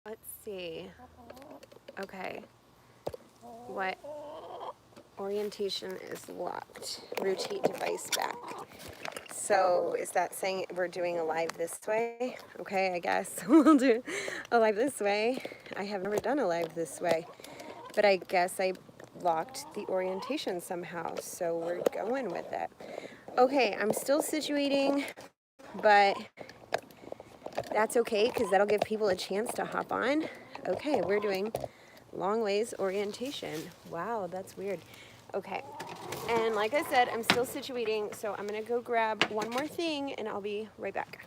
Let's see. Okay. What orientation is locked? Rotate device back. So is that saying we're doing a live this way? Okay, I guess we'll do a live this way. I have never done a live this way, but I guess I locked the orientation somehow, so we're going with it. Okay, I'm still situating, but that's okay because that'll give people a chance to hop on. Okay, we're doing long ways orientation. Wow, that's weird. Okay, and like I said, I'm still situating, so I'm gonna go grab one more thing and I'll be right back.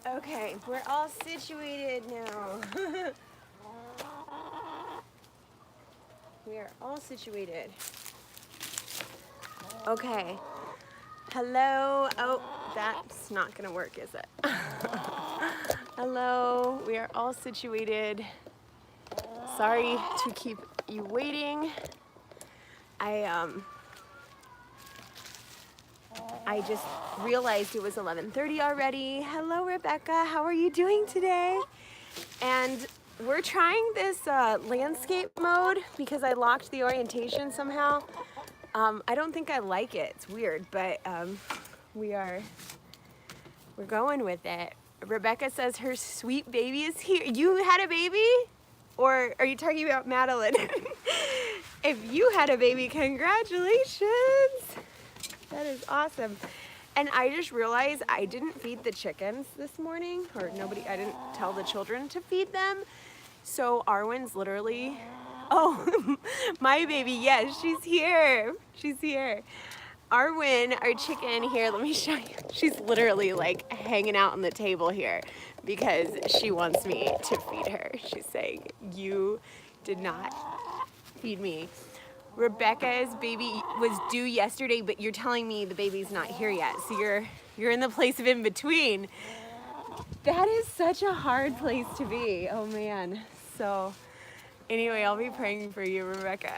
Okay, we're all situated now. We are all situated. Okay. Hello. Oh, that's not gonna work, is it? Hello. We are all situated. Sorry to keep you waiting. I just realized it was 11:30 already. Hello, Rebecca. How are you doing today? And we're trying this landscape mode because I locked the orientation somehow. I don't think I like it. It's weird, but we're going with it. Rebecca says her sweet baby is here. You had a baby? Or are you talking about Madeline? If you had a baby, congratulations. That is awesome. And I just realized I didn't feed the chickens this morning, or I didn't tell the children to feed them. So Arwen's literally, oh, my baby, yes, she's here. She's here. Arwen, our chicken, here, let me show you. She's literally like hanging out on the table here because she wants me to feed her. She's saying, you did not feed me. Rebecca's baby was due yesterday, but you're telling me the baby's not here yet. So you're in the place of in between. That is such a hard place to be. Oh man. So anyway, I'll be praying for you, Rebecca.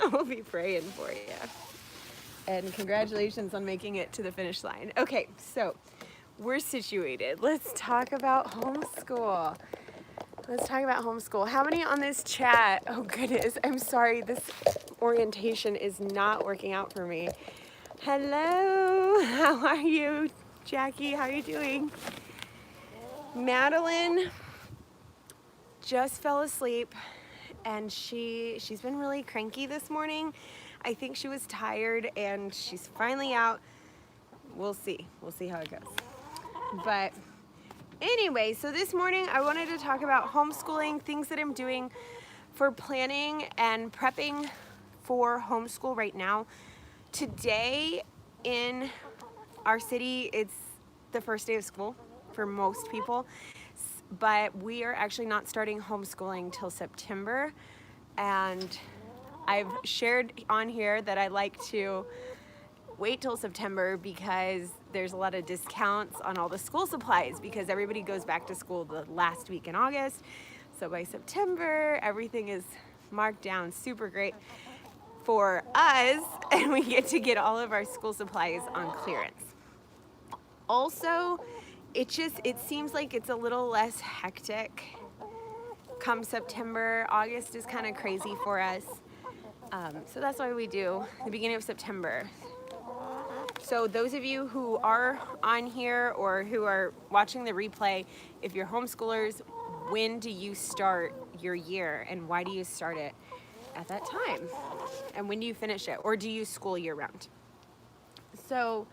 I'll be praying for you. And congratulations on making it to the finish line. Okay, so we're situated. Let's talk about homeschool. Let's talk about homeschool. How many on this chat? Oh goodness, I'm sorry. This orientation is not working out for me. Hello, how are you? Jackie, how are you doing? Madeline just fell asleep and she's been really cranky this morning. I think she was tired and she's finally out. We'll see how it goes. But anyway, so this morning I wanted to talk about homeschooling, things that I'm doing for planning and prepping for homeschool right now. Today in our city, it's the first day of school for most people, but we are actually not starting homeschooling till September. And I've shared on here that I like to wait till September because there's a lot of discounts on all the school supplies because everybody goes back to school the last week in August. So by September, everything is marked down super great for us, and we get to get all of our school supplies on clearance. Also, it seems like it's a little less hectic come September. August is kind of crazy for us. So that's why we do the beginning of September. So those of you who are on here or who are watching the replay, if you're homeschoolers, when do you start your year and why do you start it? at that time? And when do you finish it? Or do you school year round? So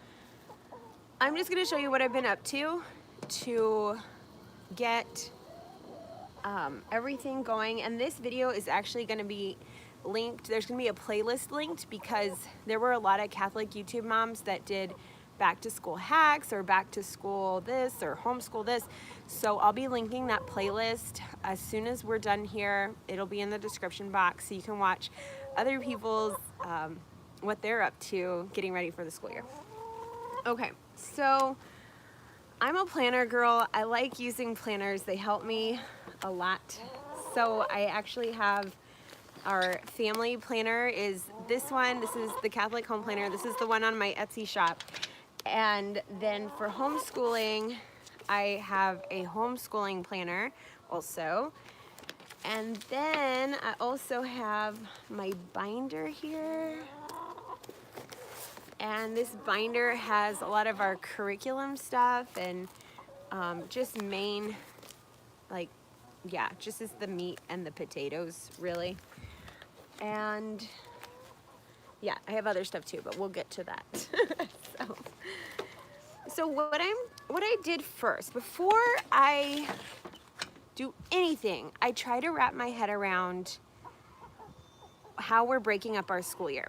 I'm just going to show you what I've been up to get everything going. And this video is actually going to be linked. There's going to be a playlist linked because there were a lot of Catholic YouTube moms that did back to school hacks or back to school this or homeschool this. So I'll be linking that playlist as soon as we're done here. It'll be in the description box so you can watch other people's what they're up to getting ready for the school year. Okay, so I'm a planner girl. I like using planners. They help me a lot. So I actually have our family planner is this one. This is the Catholic Home Planner. This is the one on my Etsy shop. And then for homeschooling, I have a homeschooling planner also. And then I also have my binder here. And this binder has a lot of our curriculum stuff and just main, like, yeah, just is the meat and the potatoes, really. And yeah, I have other stuff too, but we'll get to that. So what I did first, before I do anything, I try to wrap my head around how we're breaking up our school year.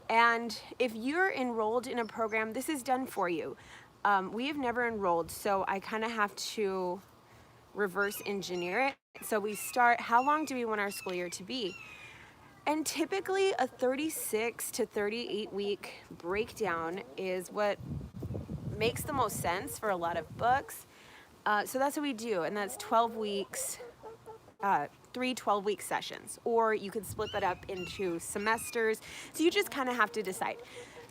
And if you're enrolled in a program, this is done for you. We have never enrolled, so I kind of have to reverse engineer it. So we start, how long do we want our school year to be? And typically a 36 to 38 week breakdown is what makes the most sense for a lot of books. So that's what we do, and that's 12 weeks, 3 12-week sessions, or you could split that up into semesters. So you just kind of have to decide.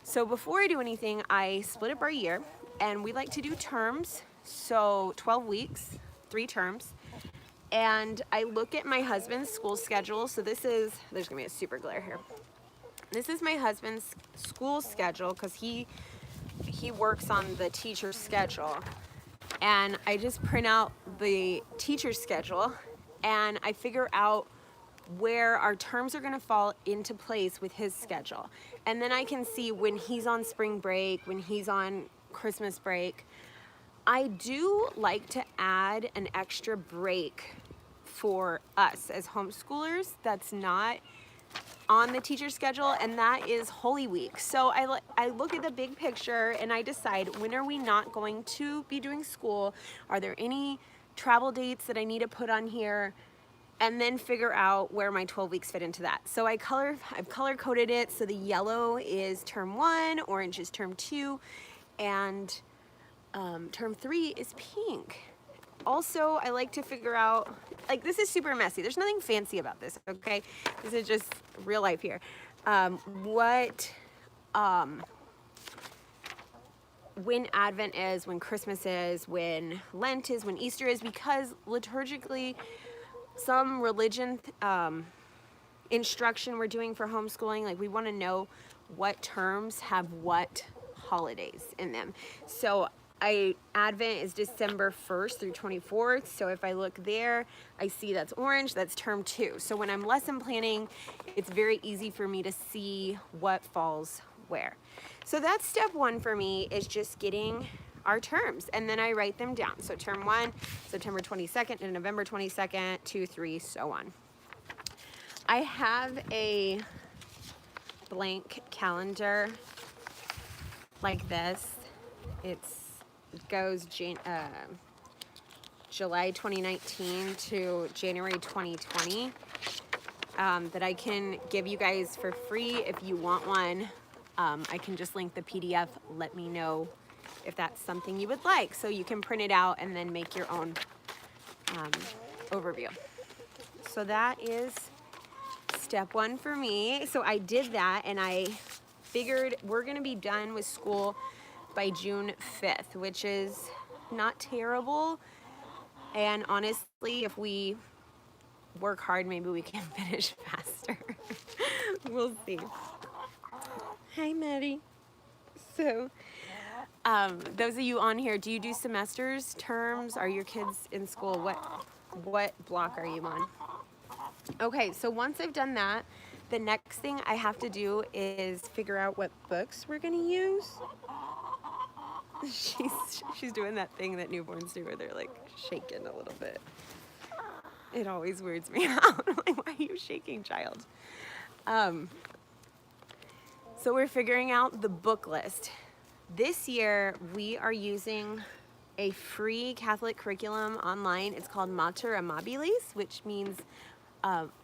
So before I do anything, I split up our year, and we like to do terms. So 12 weeks, 3 terms. And I look at my husband's school schedule. So this is, there's gonna be a super glare here. This is my husband's school schedule because he works on the teacher's schedule. And I just print out the teacher's schedule and I figure out where our terms are gonna fall into place with his schedule. And then I can see when he's on spring break, when he's on Christmas break. I do like to add an extra break for us as homeschoolers that's not on the teacher schedule, and that is Holy Week. So I look at the big picture and I decide, when are we not going to be doing school? Are there any travel dates that I need to put on here? And then figure out where my 12 weeks fit into that. So I've color coded it. So the yellow is term 1, orange is term 2, and term 3 is pink. Also, I like to figure out, like, this is super messy. There's nothing fancy about this, okay? This is just real life here. When Advent is, when Christmas is, when Lent is, when Easter is, because liturgically, some religion instruction we're doing for homeschooling, like we want to know what terms have what holidays in them. So Advent is December 1st through 24th. So if I look there, I see that's orange, that's term 2. So when I'm lesson planning, it's very easy for me to see what falls where. So that's step 1 for me, is just getting our terms, and then I write them down. So term 1, September 22nd to November 22nd, 2, 3, so on. I have a blank calendar like this. It goes July 2019 to January 2020 that I can give you guys for free if you want one. I can just link the PDF. Let me know if that's something you would like, so you can print it out and then make your own overview. So that is step 1 for me. So I did that, and I figured we're gonna be done with school by June 5th, which is not terrible. And honestly, if we work hard, maybe we can finish faster. We'll see. Hi, Maddie. So, those of you on here, do you do semesters, terms? Are your kids in school? What block are you on? Okay, so once I've done that, the next thing I have to do is figure out what books we're gonna use. She's doing that thing that newborns do where they're like shaking a little bit. It always weirds me out. I'm like, why are you shaking, child? So we're figuring out the book list. This year we are using a free Catholic curriculum online. It's called Mater Amabilis, which means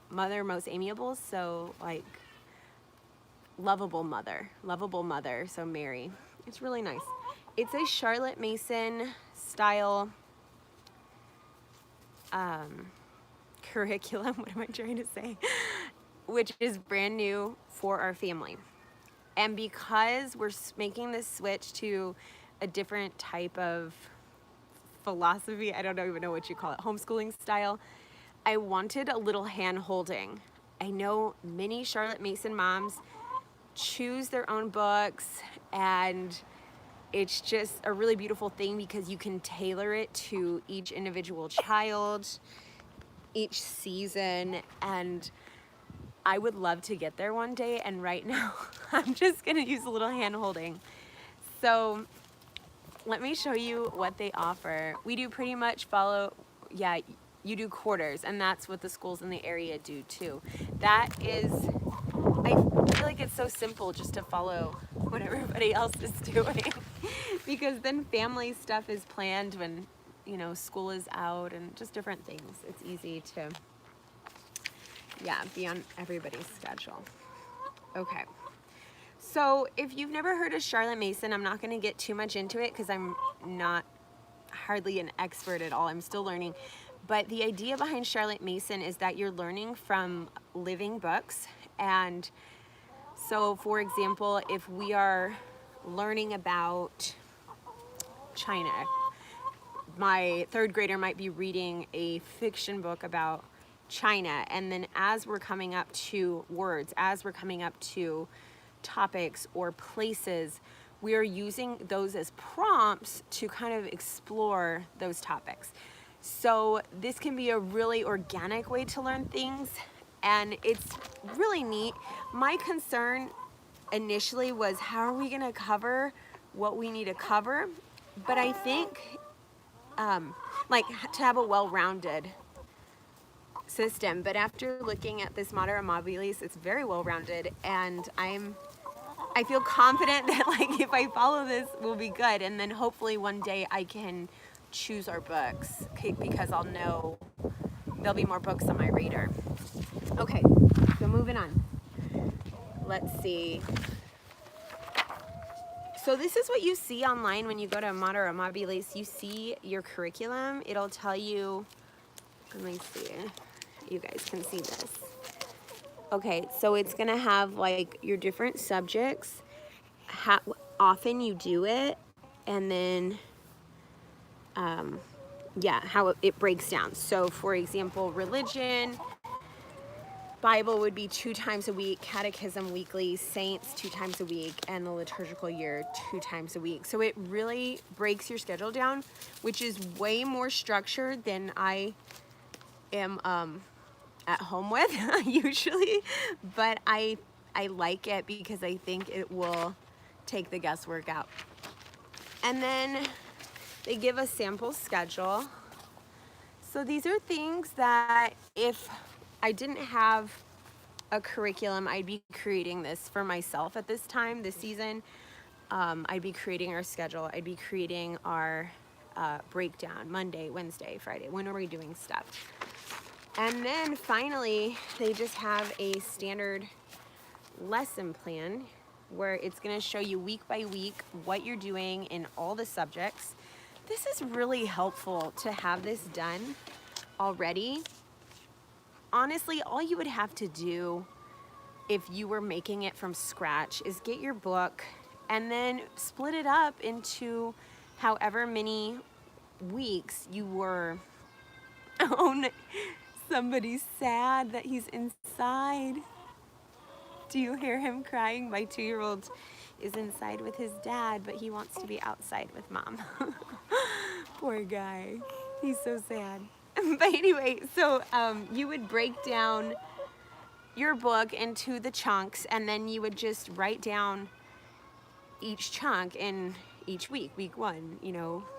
mother most amiable. So like lovable mother, so Mary. It's really nice. It's a Charlotte Mason style curriculum, what am I trying to say? Which is brand new for our family. And because we're making this switch to a different type of philosophy, I don't even know what you call it, homeschooling style, I wanted a little hand holding. I know many Charlotte Mason moms choose their own books, and it's just a really beautiful thing because you can tailor it to each individual child, each season, and I would love to get there one day, and right now I'm just gonna use a little hand holding. So let me show you what they offer. We do pretty much follow, yeah, you do quarters, and that's what the schools in the area do too. That is, I feel like it's so simple just to follow what everybody else is doing because then family stuff is planned when, you know, school is out and just different things. It's easy to, yeah, be on everybody's schedule. Okay. So if you've never heard of Charlotte Mason, I'm not going to get too much into it because I'm not hardly an expert at all. I'm still learning. But the idea behind Charlotte Mason is that you're learning from living books. And so, for example, if we are learning about China, my third grader might be reading a fiction book about China, and then as we're coming up to words, as we're coming up to topics or places, we are using those as prompts to kind of explore those topics. So this can be a really organic way to learn things, and it's really neat. My concern initially was, how are we going to cover what we need to cover? But I think like to have a well-rounded system. But after looking at this Mater Amabilis, it's very well-rounded, and I feel confident that like if I follow this, we'll be good. And then hopefully one day I can choose our books, because I'll know there'll be more books on my reader. Okay, so moving on. Let's see. So this is what you see online when you go to Mater Amabilis. You see your curriculum. It'll tell you, let me see, you guys can see this. Okay, so it's gonna have like your different subjects, how often you do it, and then yeah, how it breaks down. So for example, religion, Bible would be 2 times a week, catechism weekly, saints 2 times a week, and the liturgical year 2 times a week. So it really breaks your schedule down, which is way more structured than I am at home with usually, but I like it because I think it will take the guesswork out. And then they give a sample schedule. So these are things that if I didn't have a curriculum, I'd be creating this for myself at this time, this season. I'd be creating our schedule. I'd be creating our breakdown, Monday, Wednesday, Friday. When are we doing stuff? And then finally, they just have a standard lesson plan where it's going to show you week by week what you're doing in all the subjects. This is really helpful to have this done already. Honestly, all you would have to do if you were making it from scratch is get your book and then split it up into however many weeks you were. Oh, somebody's sad that he's inside. Do you hear him crying? My 2-year-old is inside with his dad, but he wants to be outside with mom. Poor guy. He's so sad. But anyway, so you would break down your book into the chunks, and then you would just write down each chunk in each week. Week 1,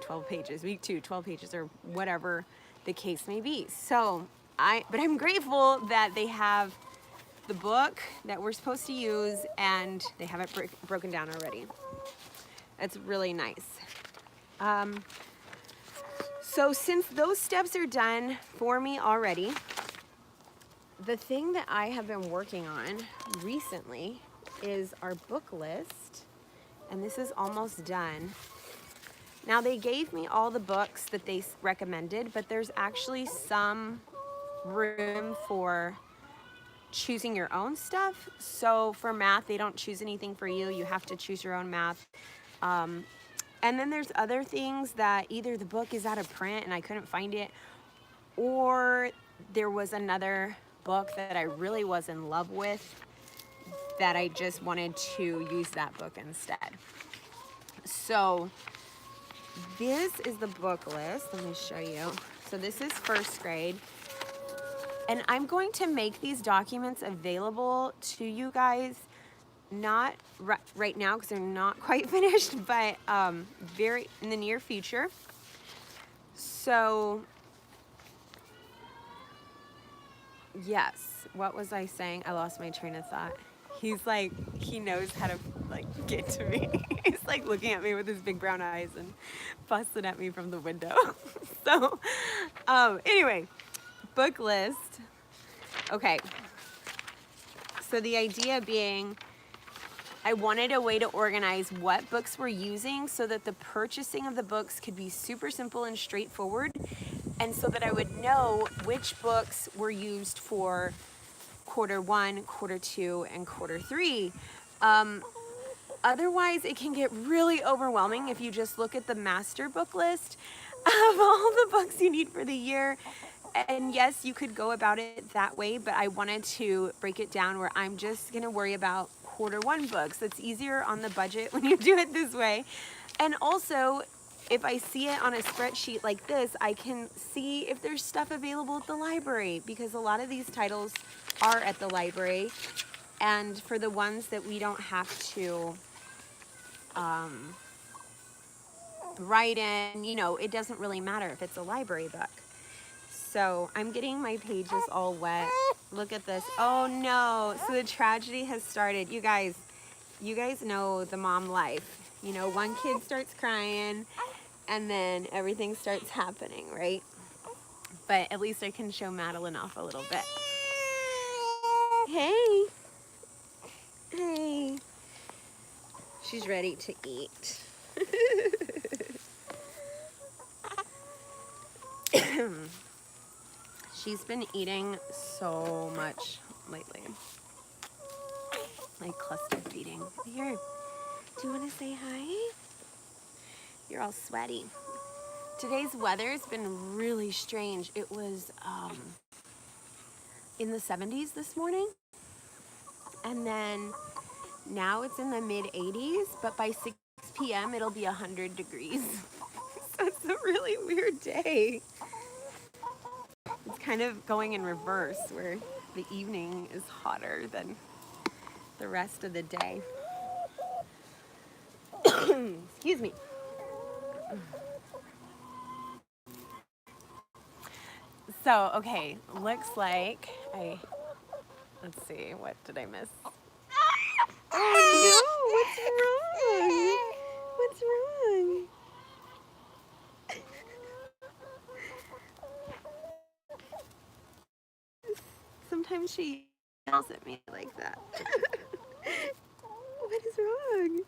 12 pages. Week 2, 12 pages, or whatever the case may be. So but I'm grateful that they have the book that we're supposed to use, and they have it broken down already. That's really nice. So since those steps are done for me already, the thing that I have been working on recently is our book list, and this is almost done. Now, they gave me all the books that they recommended, but there's actually some room for choosing your own stuff. So for math, they don't choose anything for you. You have to choose your own math. And then there's other things that either the book is out of print and I couldn't find it, or there was another book that I really was in love with that I just wanted to use that book instead. So this is the book list. Let me show you. So this is first grade. And I'm going to make these documents available to you guys, not right now because they're not quite finished, but very in the near future. So yes, what was I saying? I lost my train of thought. He's like, he knows how to get to me. He's like looking at me with his big brown eyes and fussing at me from the window. So anyway, book list. Okay, so the idea being, I wanted a way to organize what books we're using so that the purchasing of the books could be super simple and straightforward, and so that I would know which books were used for quarter 1, quarter 2, and quarter 3. Otherwise, it can get really overwhelming if you just look at the master book list of all the books you need for the year. And yes, you could go about it that way, but I wanted to break it down where I'm just going to worry about quarter 1 books. It's easier on the budget when you do it this way. And also, if I see it on a spreadsheet like this, I can see if there's stuff available at the library, because a lot of these titles are at the library. And for the ones that we don't have to write in, it doesn't really matter if it's a library book. So I'm getting my pages all wet. Look at this. Oh no. So the tragedy has started. You guys know the mom life. One kid starts crying and then everything starts happening, right? But at least I can show Madeline off a little bit. Hey. Hey. She's ready to eat. She's been eating so much lately. Like cluster feeding. Here, do you want to say hi? You're all sweaty. Today's weather's been really strange. It was in the 70s this morning. And then now it's in the mid 80s, but by 6 p.m. it'll be 100 degrees. So it's a really weird day. It's kind of going in reverse, where the evening is hotter than the rest of the day. Excuse me. So, okay, looks like let's see, what did I miss? Oh no, what's wrong? What's wrong? Sometimes she yells at me like that. What is wrong?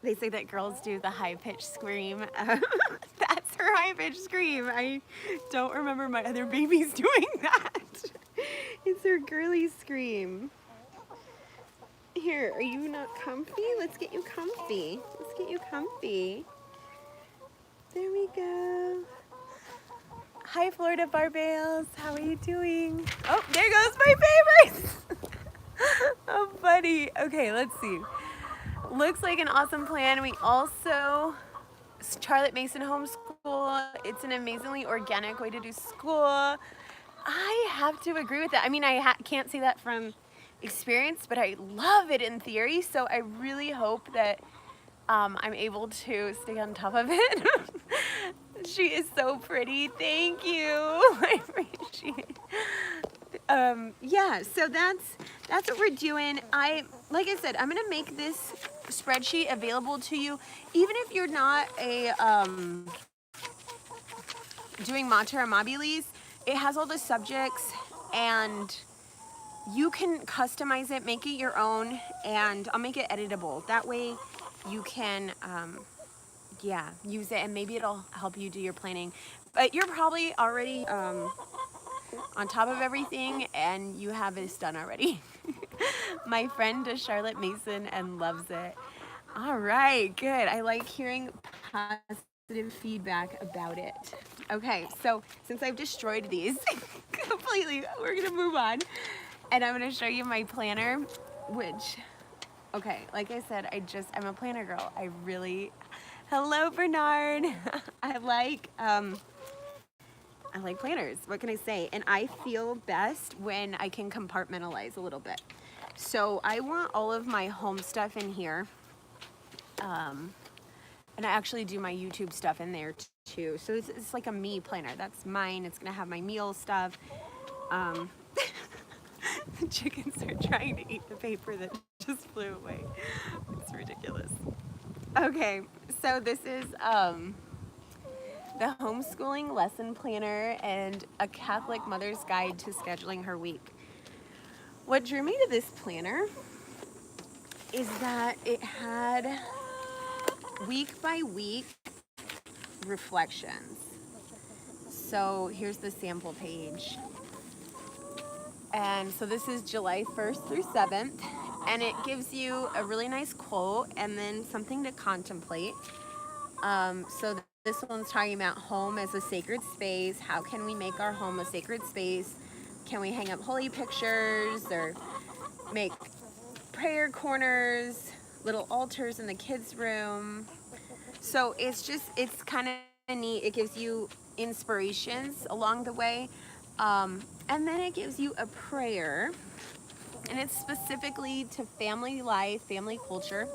They say that girls do the high-pitched scream. That's her high-pitched scream. I don't remember my other babies doing that. It's her girly scream. Here, are you not comfy? Let's get you comfy. Let's get you comfy. There we go. Hi, Florida Barbales. How are you doing? Oh, there goes my favorites. Oh, buddy. Okay, let's see. Looks like an awesome plan. We also, Charlotte Mason Homeschool. It's an amazingly organic way to do school. I have to agree with that. I mean, I can't say that from experience, but I love it in theory. So I really hope that I'm able to stay on top of it. She is so pretty. Thank you. I appreciate it. Yeah, so that's what we're doing. Like I said, I'm gonna make this spreadsheet available to you, even if you're not a doing Mater Amabilis. It has all the subjects, and you can customize it, make it your own, and I'll make it editable. That way, you can yeah, use it, and maybe it'll help you do your planning. But you're probably already on top of everything, and you have this done already. My friend does Charlotte Mason and loves it. All right, good. I like hearing positive feedback about it. Okay, so since I've destroyed these completely, we're gonna move on. And I'm gonna show you my planner, which, okay, like I said, I'm a planner girl. Hello, Bernard. I like planners. What can I say? And I feel best when I can compartmentalize a little bit. So I want all of my home stuff in here. And I actually do my YouTube stuff in there too. So it's like a me planner. That's mine. It's gonna have my meal stuff. The chickens are trying to eat the paper that just flew away. It's ridiculous. Okay, so this is the homeschooling lesson planner and a Catholic mother's guide to scheduling her week. What drew me to this planner is that it had week by week reflections. So here's the sample page. And so this is July 1st through 7th, and it gives you a really nice quote and then something to contemplate. So this one's talking about home as a sacred space. How can we make our home a sacred space? Can we hang up holy pictures or make prayer corners, little altars in the kids' room? So it's kind of neat. It gives you inspirations along the way. And then it gives you a prayer, and it's specifically to family life, family culture.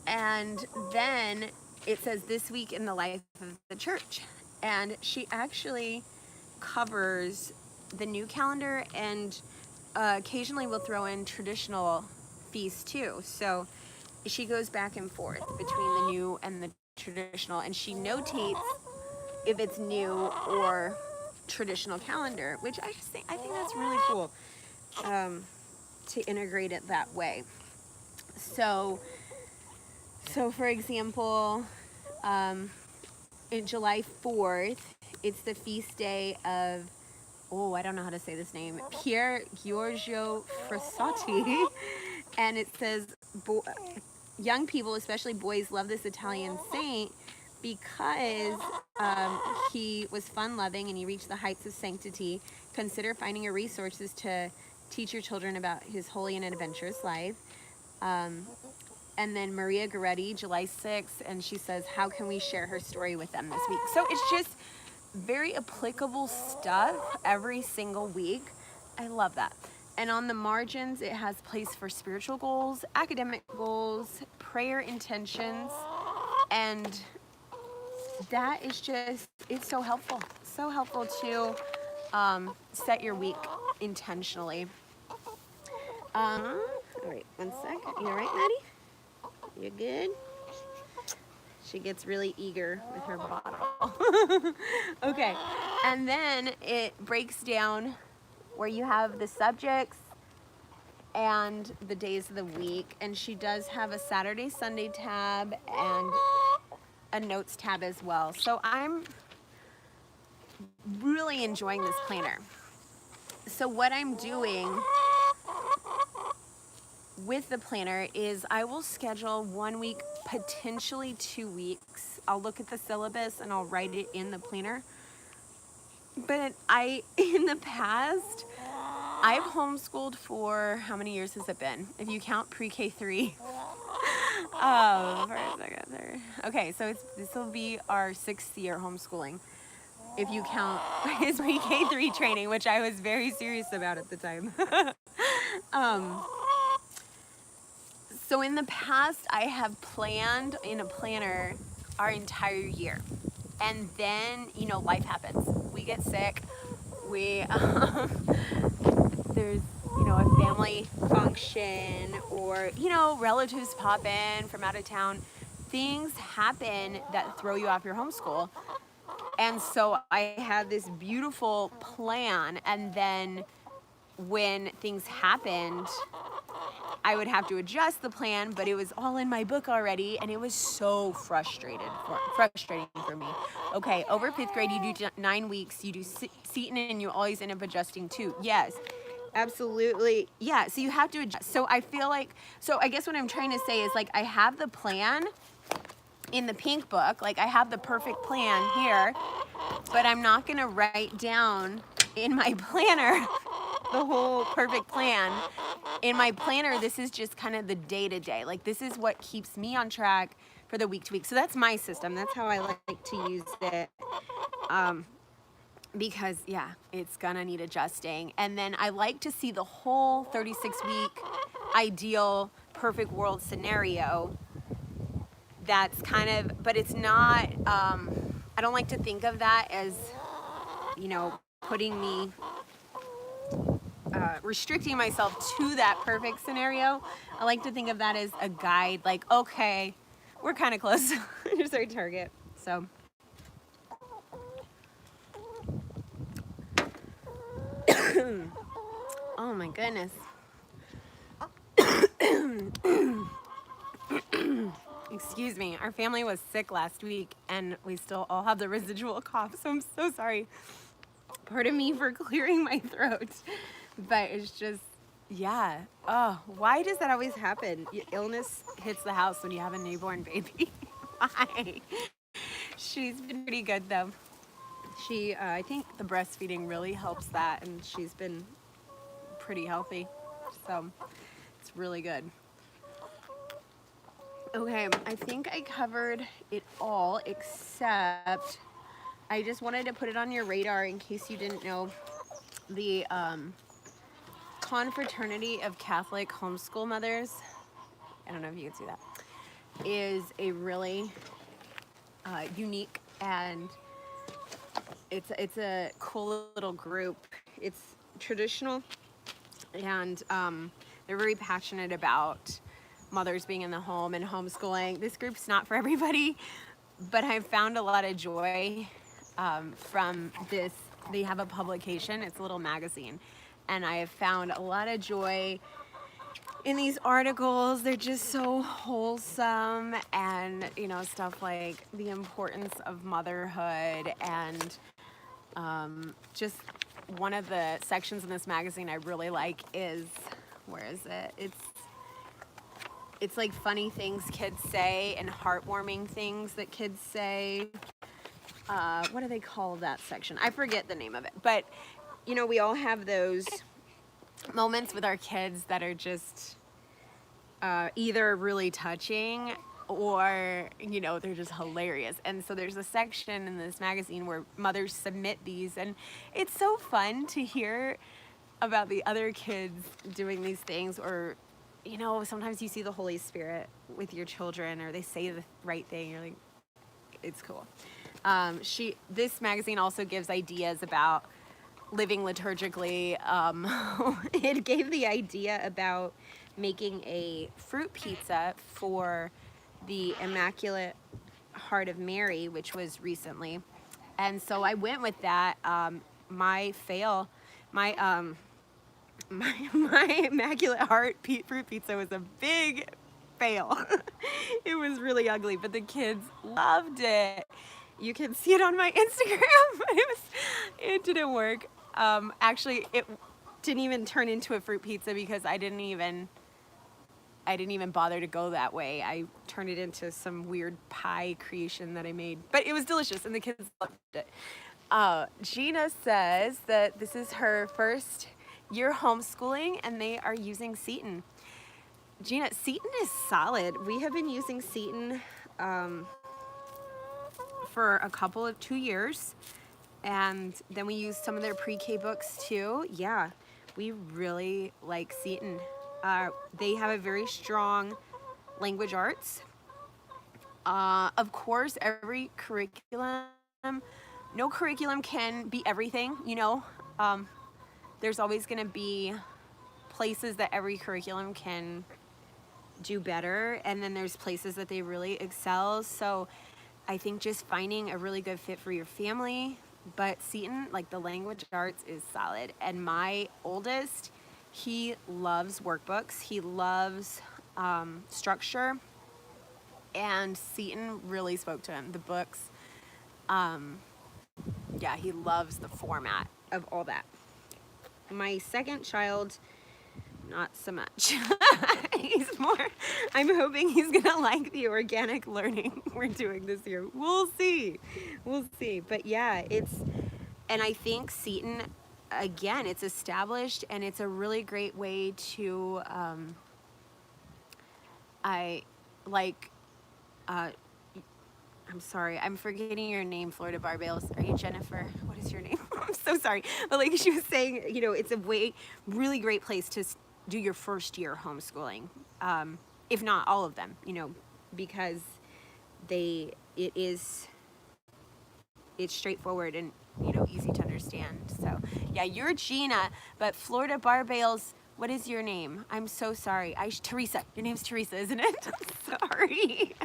And then it says this week in the life of the church. And she actually covers the new calendar, and occasionally will throw in traditional feasts too. So she goes back and forth between the new and the traditional, and she notates if it's new or traditional calendar, which I think that's really cool to integrate it that way. So for example, in July 4th, it's the feast day of, I don't know how to say this name, Pier Giorgio Frassati. And it says, young people, especially boys, love this Italian saint because he was fun-loving and he reached the heights of sanctity. Consider finding your resources to teach your children about his holy and adventurous life. And then Maria Goretti, July 6th, and she says, how can we share her story with them this week? So it's just very applicable stuff every single week. I love that. And on the margins, it has place for spiritual goals, academic goals, prayer intentions, and that is just, it's so helpful. So helpful to set your week intentionally. All right, one sec. You all right, Maddie? You good? She gets really eager with her bottle. Okay, and then it breaks down where you have the subjects and the days of the week, and she does have a Saturday, Sunday tab and a notes tab as well. So I'm really enjoying this planner. So what I'm doing with the planner is I will schedule 1 week, potentially 2 weeks. I'll look at the syllabus and I'll write it in the planner. But in the past, I've homeschooled for, how many years has it been? If you count pre-K 3. Okay, so this will be our 6th year homeschooling. if you count his pre-K3 training, which I was very serious about at the time. So in the past, I have planned in a planner our entire year. And then, life happens. We get sick. There's, a family function, or, relatives pop in from out of town. Things happen that throw you off your homeschool. And so I had this beautiful plan, and then when things happened, I would have to adjust the plan, but it was all in my book already, and it was so frustrating for me. Okay, over 5th grade, you do 9 weeks, you do Seton, and you always end up adjusting too. Yes, absolutely. Yeah, so you have to adjust. So I guess what I'm trying to say is, like, I have the plan in the pink book, like I have the perfect plan here, but I'm not gonna write down in my planner the whole perfect plan. In my planner, this is just kind of the day-to-day. Like, this is what keeps me on track for the week-to-week. So that's my system. That's how I like to use it. Because, yeah, it's gonna need adjusting. And then I like to see the whole 36-week ideal perfect world scenario. That's kind of, but it's not, I don't like to think of that as, putting me, restricting myself to that perfect scenario. I like to think of that as a guide, like, okay, we're kind of close. Here's our target. So. Oh my goodness. Excuse me. Our family was sick last week, and we still all have the residual cough, so I'm so sorry. Pardon me for clearing my throat. But it's just, yeah. Oh, why does that always happen? Illness hits the house when you have a newborn baby. Why? She's been pretty good, though. I think the breastfeeding really helps that, and she's been pretty healthy. So it's really good. Okay, I think I covered it all, except I just wanted to put it on your radar in case you didn't know. The Confraternity of Catholic Homeschool Mothers, I don't know if you can see that, is a really unique, and it's a cool little group. It's traditional, and they're very passionate about mothers being in the home and homeschooling. This group's not for everybody, but I've found a lot of joy from this. They have a publication, it's a little magazine, and I have found a lot of joy in these articles. They're just so wholesome, and stuff like the importance of motherhood, and just one of the sections in this magazine I really like is, where is it? It's like funny things kids say and heartwarming things that kids say. What do they call that section? I forget the name of it. But, we all have those moments with our kids that are just either really touching or, they're just hilarious. And so there's a section in this magazine where mothers submit these, and it's so fun to hear about the other kids doing these things, or sometimes you see the Holy Spirit with your children, or they say the right thing. You're like, it's cool. This magazine also gives ideas about living liturgically. It gave the idea about making a fruit pizza for the Immaculate Heart of Mary, which was recently. And so I went with that. My Immaculate Heart fruit pizza was a big fail. It was really ugly, but the kids loved it. You can see it on my Instagram, but it didn't work. Actually, it didn't even turn into a fruit pizza because I didn't even bother to go that way. I turned it into some weird pie creation that I made, but it was delicious, and the kids loved it. Gina says that this is her first year homeschooling, and they are using Seton. Gina, Seton is solid. We have been using Seton for 2 years, And then we use some of their pre-K books too. Yeah, we really like Seton. They have a very strong language arts. Of course, every curriculum, no curriculum can be everything, you know. There's always going to be places that every curriculum can do better, and then there's places that they really excel. So I think just finding a really good fit for your family. But Seton, like the language arts, is solid. And my oldest, he loves workbooks. He loves structure. And Seton really spoke to him. The books, yeah, he loves the format of all that. My second child, not so much. He's more, I'm hoping he's gonna like the organic learning we're doing this year. We'll see. But yeah, and I think Seton, again, it's established and it's a really great way to, I'm sorry, I'm forgetting your name, Florida Barbales. Are you Jennifer? What is your name? I'm so sorry. But like she was saying, you know, it's a really great place to do your first year homeschooling. If not all of them, you know, because it's straightforward and, you know, easy to understand. So yeah, you're Gina, but Florida Barbales, what is your name? I'm so sorry. Teresa. Your name's Teresa, isn't it? I'm sorry.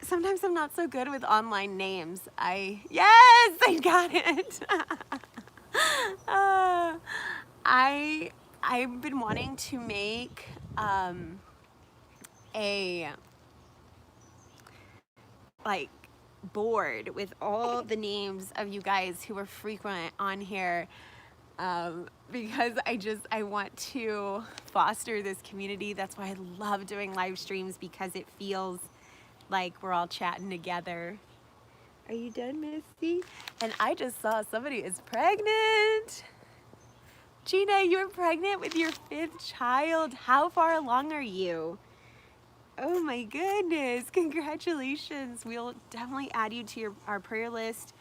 Sometimes I'm not so good with online names. Yes, I got it. I've been wanting to make a board with all the names of you guys who are frequent on here, because I want to foster this community. That's why I love doing live streams, because it feels like we're all chatting together. Are you done, Misty? And I just saw somebody is pregnant. Gina, you're pregnant with your 5th child. How far along are you? Oh my goodness, congratulations. We'll definitely add you to our prayer list.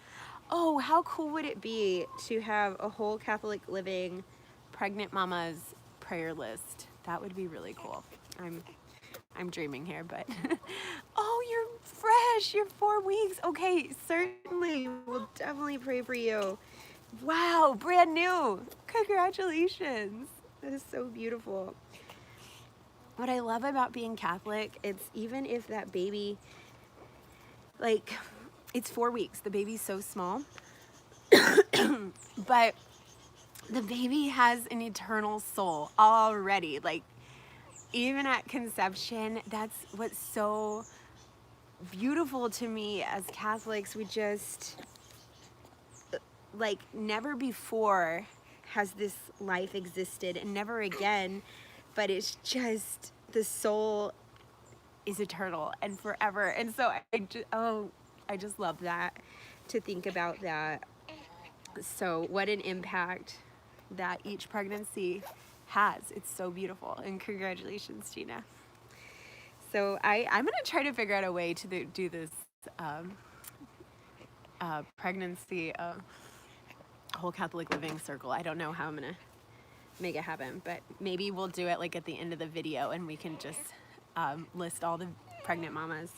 Oh, how cool would it be to have a whole Catholic Living pregnant mama's prayer list? That would be really cool. I'm dreaming here, but oh, you're fresh. You're 4 weeks. Okay, certainly. We'll definitely pray for you. Wow, brand new. Congratulations. That is so beautiful. What I love about being Catholic, it's even if that baby, like, it's 4 weeks. The baby's so small. But the baby has an eternal soul already. Like, even at conception, that's what's so beautiful to me as Catholics. We just, like, never before has this life existed, and never again, but it's just, the soul is eternal and forever. And so I just love that, to think about that. So what an impact that each pregnancy has. It's so beautiful, and congratulations, Gina. So I'm gonna try to figure out a way to do this pregnancy whole Catholic Living circle. I don't know how I'm gonna make it happen, but maybe we'll do it like at the end of the video, and we can just list all the pregnant mamas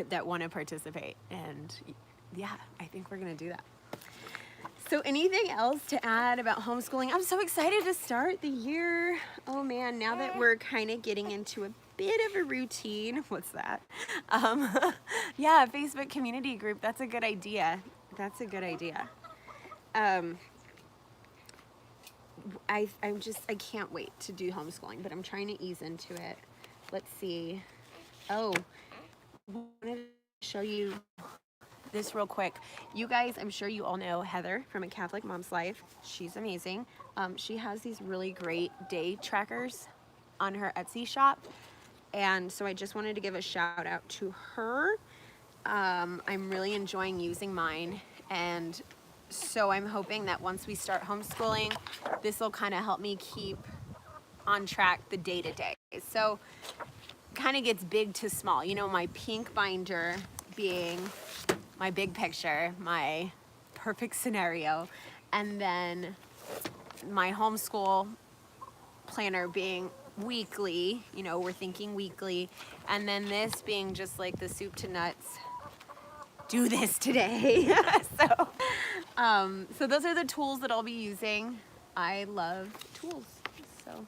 that want to participate. And yeah, I think we're gonna do that. So anything else to add about homeschooling? I'm so excited to start the year. Oh man, now that we're kind of getting into a bit of a routine. What's that? Yeah, Facebook community group. That's a good idea. I can't wait to do homeschooling, but I'm trying to ease into it. Let's see. Oh, I wanted to show you this real quick. You guys, I'm sure you all know Heather from A Catholic Mom's Life. She's amazing. She has these really great day trackers on her Etsy shop. And so I just wanted to give a shout out to her. I'm really enjoying using mine. And so I'm hoping that once we start homeschooling, this will kind of help me keep on track the day to day. So kind of gets big to small. You know, my pink binder being my big picture, my perfect scenario, and then my homeschool planner being weekly, you know, we're thinking weekly, and then this being just like the soup to nuts, do this today. So those are the tools that I'll be using. I love tools, so.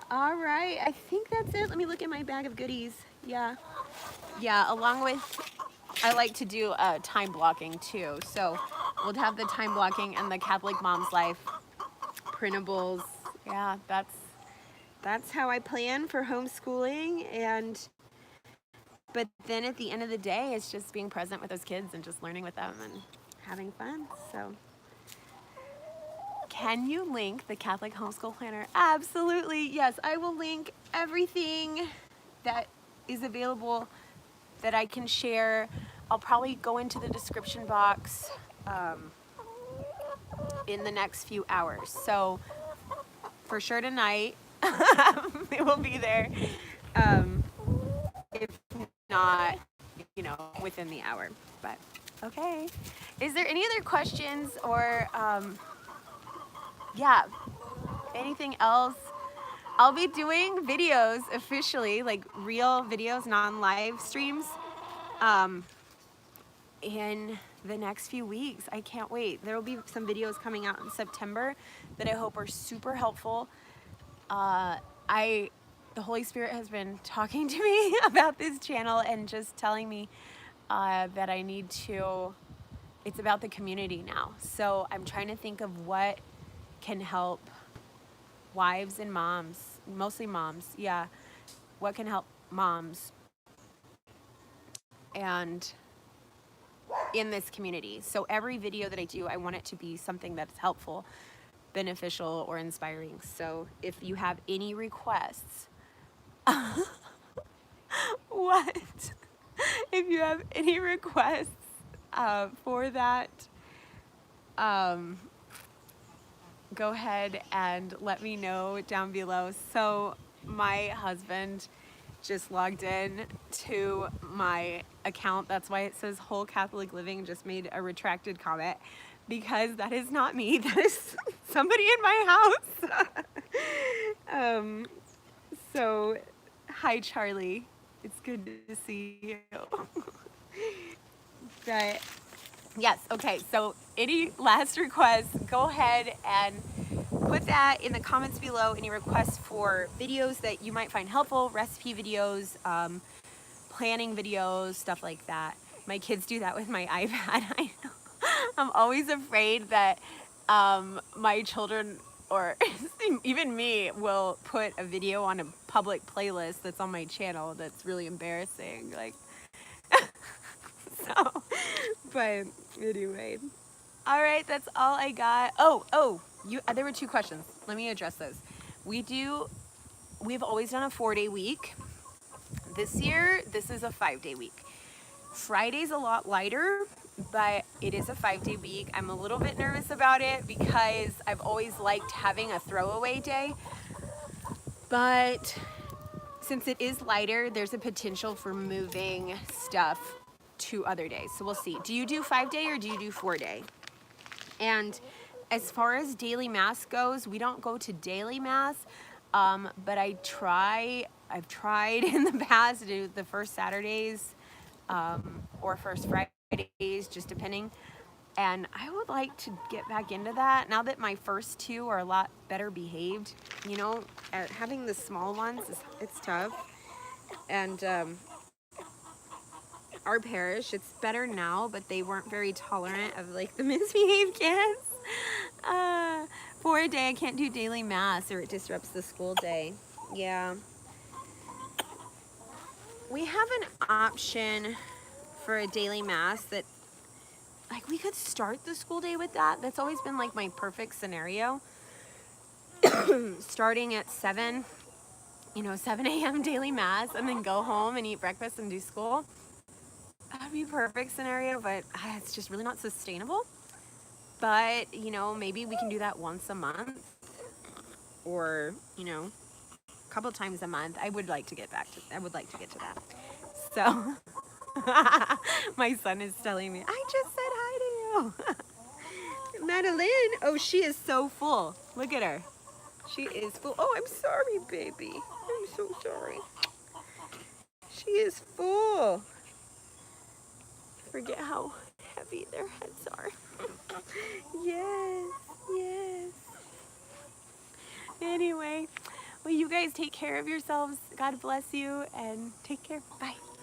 All right, I think that's it. Let me look at my bag of goodies. Yeah, along with, I like to do time blocking too. So we'll have the time blocking and the Catholic Mom's Life printables. Yeah, that's how I plan for homeschooling. But then at the end of the day, it's just being present with those kids and just learning with them and having fun. So can you link the Catholic Homeschool Planner? Absolutely, yes. I will link everything that is available that I can share. I'll probably go into the description box in the next few hours. So for sure tonight, it will be there. If not, you know, within the hour. But okay. Is there any other questions or yeah, anything else? I'll be doing videos officially, like real videos, non-live streams, in the next few weeks. I can't wait. There will be some videos coming out in September that I hope are super helpful. The Holy Spirit has been talking to me about this channel and just telling me that I need to, it's about the community now. So I'm trying to think of what can help wives and moms, mostly moms, yeah. What can help moms and in this community. So every video that I do, I want it to be something that's helpful, beneficial, or inspiring. So if you have any requests, what? If you have any requests for that, go ahead and let me know down below. So my husband just logged in to my account. That's why it says Whole Catholic Living. Just made a retracted comment because that is not me. That is somebody in my house. So hi Charlie, it's good to see you. But yes, okay, so any last requests, go ahead and put that in the comments below. Any requests for videos that you might find helpful, recipe videos, planning videos, stuff like that. My kids do that with my iPad. I know. I'm always afraid that my children or even me will put a video on a public playlist that's on my channel that's really embarrassing. Like, so, but anyway. All right, that's all I got. There were 2 questions. Let me address those. We've always done a 4-day week. This year, this is a 5-day week. Friday's a lot lighter, but it is a 5-day week. I'm a little bit nervous about it because I've always liked having a throwaway day. But since it is lighter, there's a potential for moving stuff to other days. So we'll see. Do you do 5-day or do you do 4-day? And as far as daily mass goes, we don't go to daily mass, but I've tried in the past to do the first Saturdays or first Fridays, just depending. And I would like to get back into that now that my first 2 are a lot better behaved. You know, having the small ones, it's tough. And our parish, it's better now, but they weren't very tolerant of like the misbehaved kids. For a day, I can't do daily mass or it disrupts the school day. Yeah. We have an option for a daily mass that, like, we could start the school day with that. That's always been like my perfect scenario. Starting at 7 a.m. daily mass and then go home and eat breakfast and do school. That would be a perfect scenario, but it's just really not sustainable. But, you know, maybe we can do that once a month or, you know, a couple times a month. I would like to get to that. So, My son is telling me, I just said hi to you. Madeline, oh, she is so full. Look at her. She is full. Oh, I'm sorry, baby. I'm so sorry. She is full. Forget how heavy their heads are. Yes, yes. Anyway, well, you guys take care of yourselves. God bless you and take care. Bye.